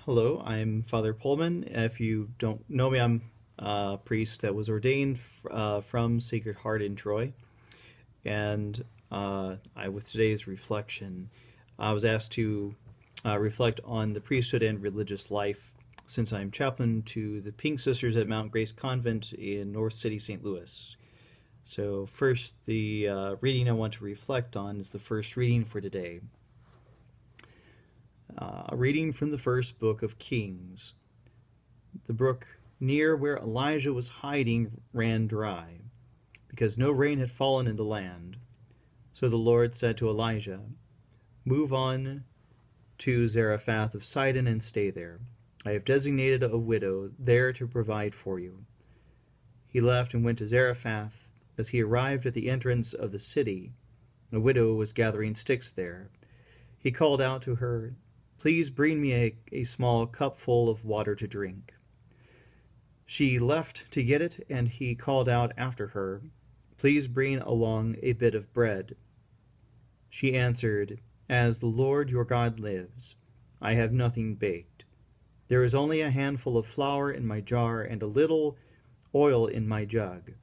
Hello, I'm Father Pollman. If you don't know me, I'm a priest that was ordained from Sacred Heart in Troy. And with today's reflection, I was asked to reflect on the priesthood and religious life since I'm chaplain to the Pink Sisters at Mount Grace Convent in North City, St. Louis. So first, the reading I want to reflect on is the first reading for today. A reading from the first book of Kings. The brook near where Elijah was hiding ran dry, because no rain had fallen in the land. So the Lord said to Elijah, "Move on to Zarephath of Sidon and stay there. I have designated a widow there to provide for you." He left and went to Zarephath. As he arrived at the entrance of the city, a widow was gathering sticks there. He called out to her, "Please bring me a small cupful of water to drink." She left to get it, and he called out after her, "Please bring along a bit of bread." She answered, "As the Lord your God lives, I have nothing baked. There is only a handful of flour in my jar and a little oil in my jug.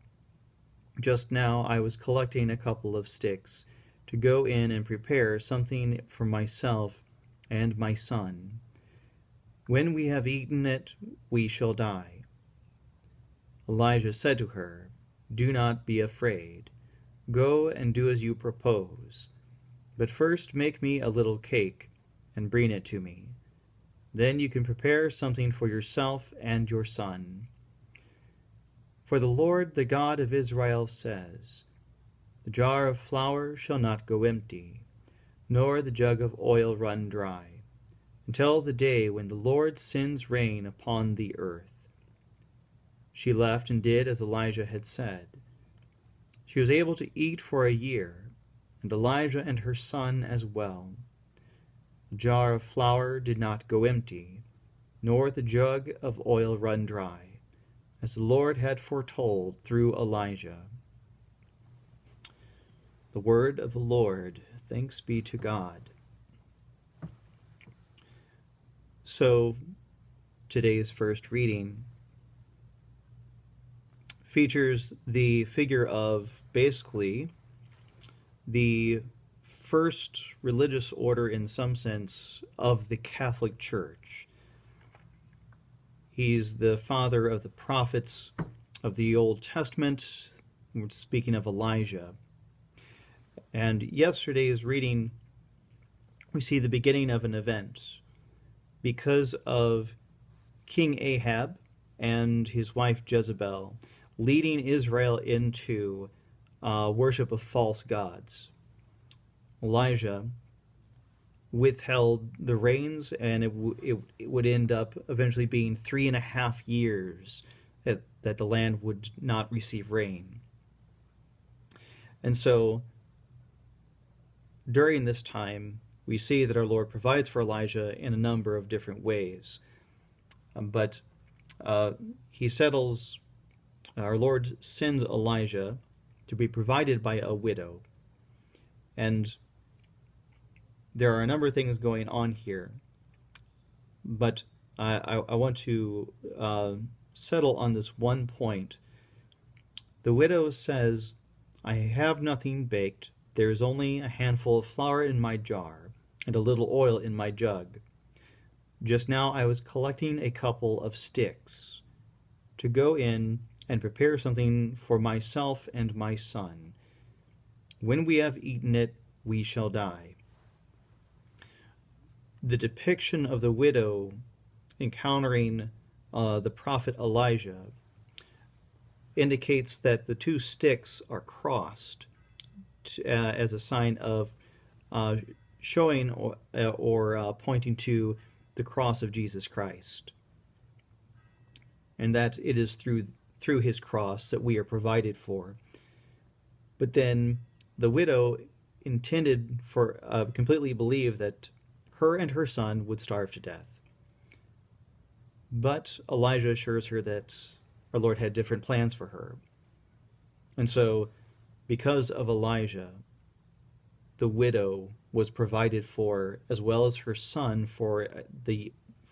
Just now I was collecting a couple of sticks to go in and prepare something for myself and my son. When we have eaten it, we shall die." Elijah said to her, "Do not be afraid. Go and do as you propose. But first make me a little cake and bring it to me. Then you can prepare something for yourself and your son. For the Lord, the God of Israel, says, 'The jar of flour shall not go empty, nor the jug of oil run dry, until the day when the Lord sends rain upon the earth.'" She left and did as Elijah had said. She was able to eat for a year, and Elijah and her son as well. The jar of flour did not go empty, nor the jug of oil run dry, as the Lord had foretold through Elijah. The word of the Lord. Thanks be to God. So, today's first reading features the figure of basically the first religious order, in some sense, of the Catholic Church. He's the father of the prophets of the Old Testament. We're speaking of Elijah. And yesterday's reading, we see the beginning of an event. Because of King Ahab and his wife Jezebel leading Israel into worship of false gods, Elijah withheld the rains, and it would end up eventually being 3.5 years that the land would not receive rain. And so during this time, we see that our Lord provides for Elijah in a number of different ways. But he settles, our Lord sends Elijah to be provided by a widow. And there are a number of things going on here. But I want to settle on this one point. The widow says, "I have nothing baked. There is only a handful of flour in my jar and a little oil in my jug. Just now I was collecting a couple of sticks to go in and prepare something for myself and my son. When we have eaten it, we shall die." The depiction of the widow encountering the prophet Elijah indicates that the two sticks are crossed as a sign of showing or pointing to the cross of Jesus Christ, and that it is through his cross that we are provided for. But then the widow intended for completely believed that her and her son would starve to death. But Elijah assures her that our Lord had different plans for her. And so, because of Elijah, the widow was provided for, as well as her son, for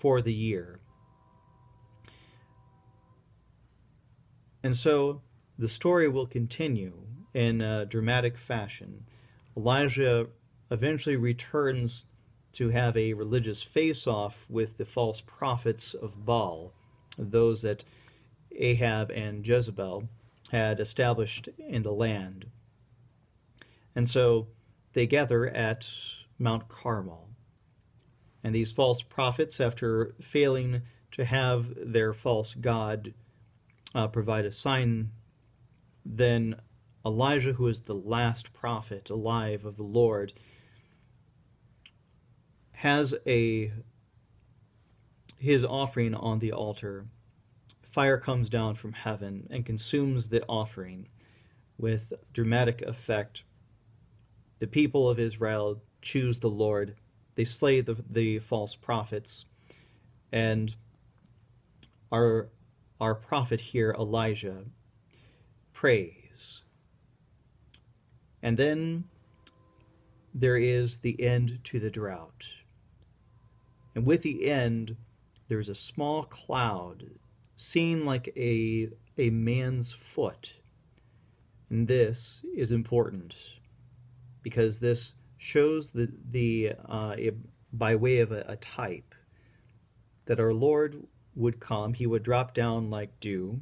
for the year. And so the story will continue in a dramatic fashion. Elijah eventually returns to have a religious face-off with the false prophets of Baal, those that Ahab and Jezebel had established in the land. And so they gather at Mount Carmel. And these false prophets, after failing to have their false god provide a sign, then Elijah, who is the last prophet alive of the Lord, has his offering on the altar. Fire comes down from heaven and consumes the offering with dramatic effect. The people of Israel choose the Lord. They slay the false prophets. And our prophet here, Elijah, prays. And then there is the end to the drought. And with the end, there's a small cloud seen like a man's foot. And this is important because this shows by way of a type that our Lord would come. He would drop down like dew,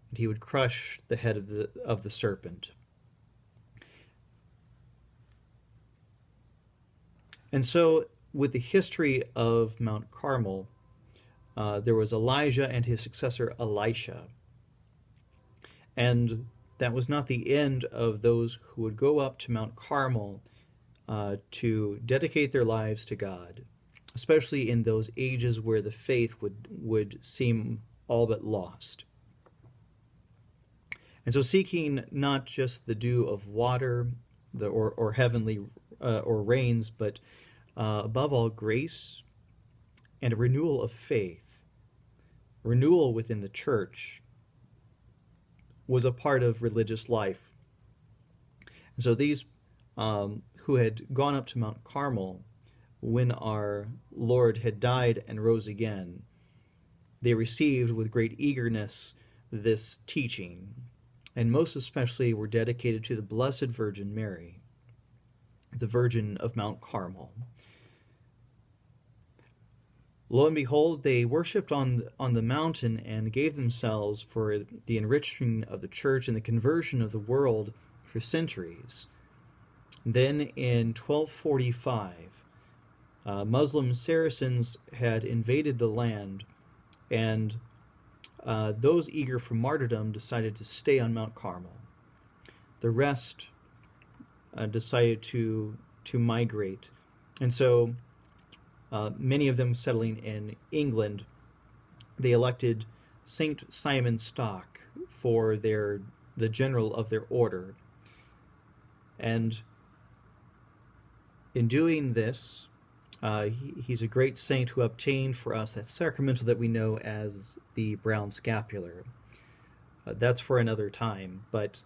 and he would crush the head of the serpent. And so, with the history of Mount Carmel, there was Elijah and his successor Elisha. And that was not the end of those who would go up to Mount Carmel to dedicate their lives to God, especially in those ages where the faith would seem all but lost. And so seeking not just the dew of water or heavenly or rains, but above all grace and a renewal of faith, renewal within the church, was a part of religious life. And so these who had gone up to Mount Carmel when our Lord had died and rose again, they received with great eagerness this teaching, and most especially were dedicated to the Blessed Virgin Mary, the Virgin of Mount Carmel. Lo and behold, they worshipped on the mountain and gave themselves for the enriching of the church and the conversion of the world for centuries. Then in 1245, Muslim Saracens had invaded the land, and those eager for martyrdom decided to stay on Mount Carmel. The rest decided to migrate. And so many of them settling in England, they elected Saint Simon Stock for the general of their order. And in doing this, he's a great saint who obtained for us that sacramental that we know as the brown scapular. That's for another time, but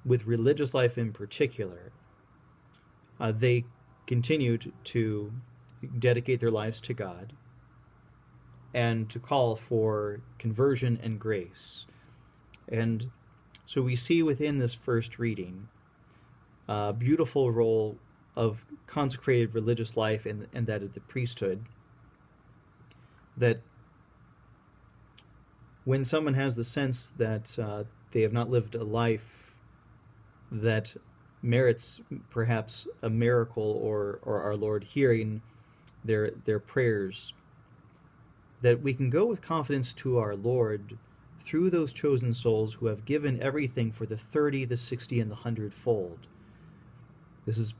with religious life in particular, they continued to dedicate their lives to God and to call for conversion and grace. And so we see within this first reading a beautiful role of consecrated religious life and that of the priesthood, that when someone has the sense that they have not lived a life that merits perhaps a miracle or our Lord hearing their prayers, that we can go with confidence to our Lord through those chosen souls who have given everything for the 30, the 60, and the 100-fold. This is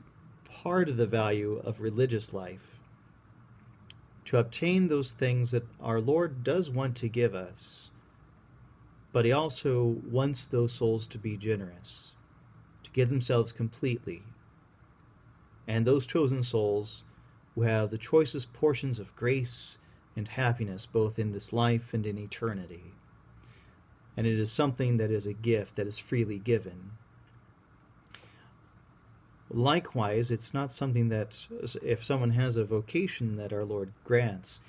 part of the value of religious life, to obtain those things that our Lord does want to give us, but he also wants those souls to be generous, to give themselves completely. And those chosen souls who have the choicest portions of grace and happiness both in this life and in eternity. And it is something that is a gift that is freely given. Likewise, it's not something that, if someone has a vocation that our Lord grants,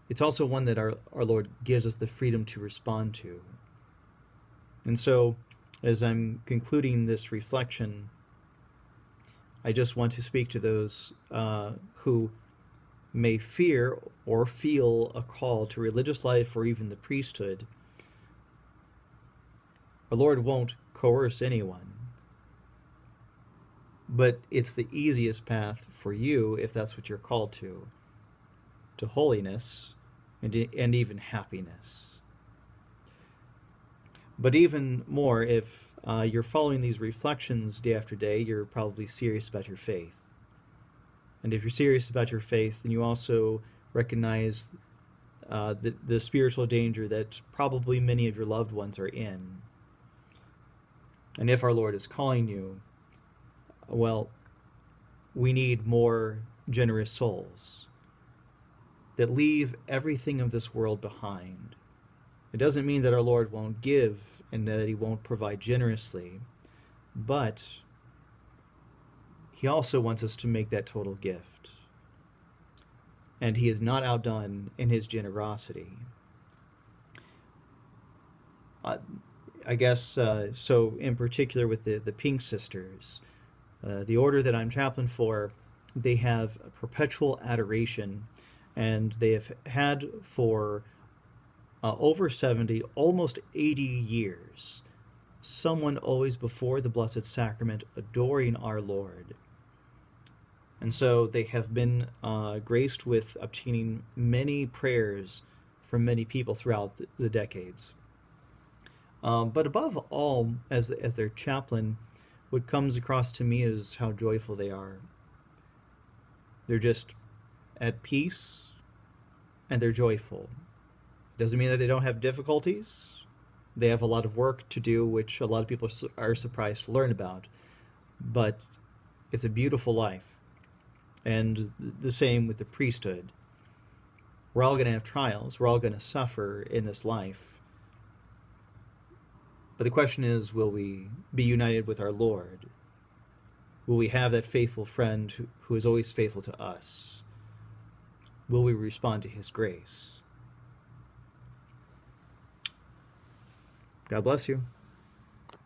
it's also one that our Lord gives us the freedom to respond to. And so, as I'm concluding this reflection, I just want to speak to those who may fear or feel a call to religious life or even the priesthood. Our Lord won't coerce anyone, but it's the easiest path for you, if that's what you're called to holiness and even happiness. But even more, if you're following these reflections day after day, you're probably serious about your faith. And if you're serious about your faith, then you also recognize the spiritual danger that probably many of your loved ones are in. And if our Lord is calling you, well, we need more generous souls that leave everything of this world behind. It doesn't mean that our Lord won't give and that he won't provide generously, but he also wants us to make that total gift. And he is not outdone in his generosity. I guess, so in particular with the Pink Sisters, the order that I'm chaplain for, they have a perpetual adoration, and they have had for over 70, almost 80 years, someone always before the Blessed Sacrament adoring our Lord. And so they have been graced with obtaining many prayers from many people throughout the decades. But above all, as their chaplain, what comes across to me is how joyful they are. They're just at peace, and they're joyful. Doesn't mean that they don't have difficulties. They have a lot of work to do, which a lot of people are surprised to learn about. But it's a beautiful life. And the same with the priesthood. We're all going to have trials. We're all going to suffer in this life. But the question is, will we be united with our Lord? Will we have that faithful friend who is always faithful to us? Will we respond to his grace? God bless you.